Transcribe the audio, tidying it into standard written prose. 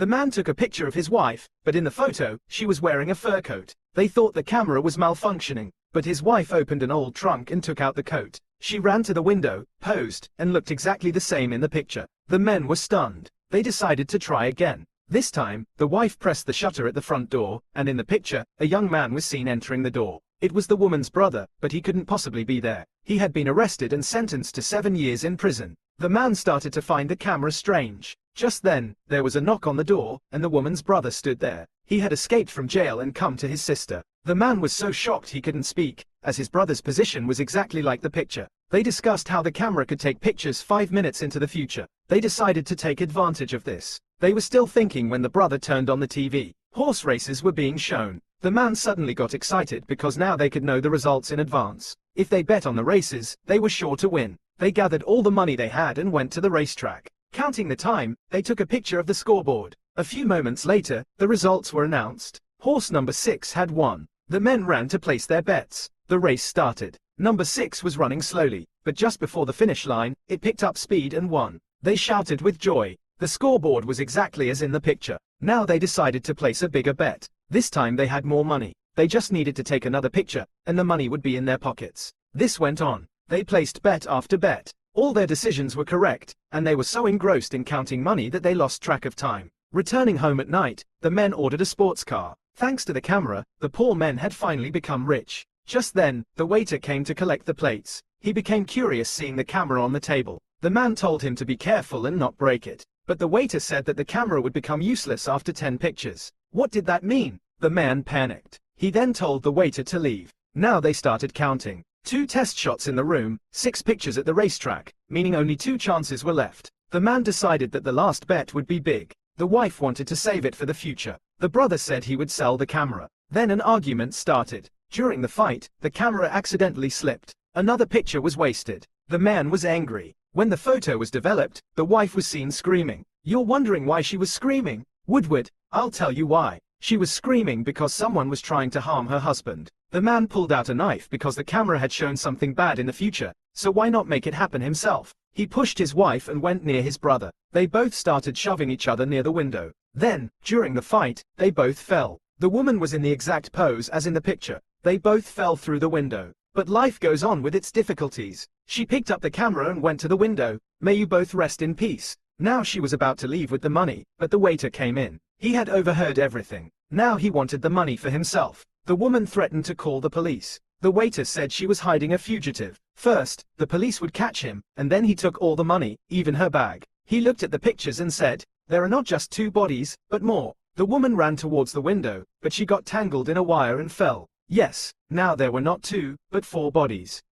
The man took a picture of his wife, but in the photo, she was wearing a fur coat. They thought the camera was malfunctioning, but his wife opened an old trunk and took out the coat. She ran to the window, posed, and looked exactly the same in the picture. The men were stunned. They decided to try again. This time, the wife pressed the shutter at the front door, and in the picture, a young man was seen entering the door. It was the woman's brother, but he couldn't possibly be there. He had been arrested and sentenced to 7 years in prison. The man started to find the camera strange. Just then, there was a knock on the door, and the woman's brother stood there. He had escaped from jail and come to his sister. The man was so shocked he couldn't speak, as his brother's position was exactly like the picture. They discussed how the camera could take pictures 5 minutes into the future. They decided to take advantage of this. They were still thinking when the brother turned on the TV. Horse races were being shown. The man suddenly got excited because now they could know the results in advance. If they bet on the races, they were sure to win. They gathered all the money they had and went to the racetrack. Counting the time, they took a picture of the scoreboard. A few moments later, the results were announced. Horse number 6 had won. The men ran to place their bets. The race started. Number 6 was running slowly, but just before the finish line, it picked up speed and won. They shouted with joy. The scoreboard was exactly as in the picture. Now they decided to place a bigger bet. This time they had more money. They just needed to take another picture, and the money would be in their pockets. This went on. They placed bet after bet. All their decisions were correct, and they were so engrossed in counting money that they lost track of time. Returning home at night, the men ordered a sports car. Thanks to the camera, the poor men had finally become rich. Just then, the waiter came to collect the plates. He became curious seeing the camera on the table. The man told him to be careful and not break it. But the waiter said that the camera would become useless after 10 pictures. What did that mean? The man panicked. He then told the waiter to leave. Now they started counting. 2 test shots in the room, 6 pictures at the racetrack, meaning only 2 chances were left. The man decided that the last bet would be big. The wife wanted to save it for the future. The brother said he would sell the camera. Then an argument started. During the fight, the camera accidentally slipped. Another picture was wasted. The man was angry. When the photo was developed, the wife was seen screaming. You're wondering why she was screaming? Woodward, I'll tell you why. She was screaming because someone was trying to harm her husband. The man pulled out a knife because the camera had shown something bad in the future, so why not make it happen himself? He pushed his wife and went near his brother. They both started shoving each other near the window. Then, during the fight, they both fell. The woman was in the exact pose as in the picture. They both fell through the window. But life goes on with its difficulties. She picked up the camera and went to the window. May you both rest in peace. Now she was about to leave with the money, but the waiter came in. He had overheard everything. Now he wanted the money for himself. The woman threatened to call the police. The waiter said she was hiding a fugitive. First, the police would catch him, and then he took all the money, even her bag. He looked at the pictures and said, there are not just 2 bodies, but more. The woman ran towards the window, but she got tangled in a wire and fell. Yes, now there were not 2, but 4 bodies.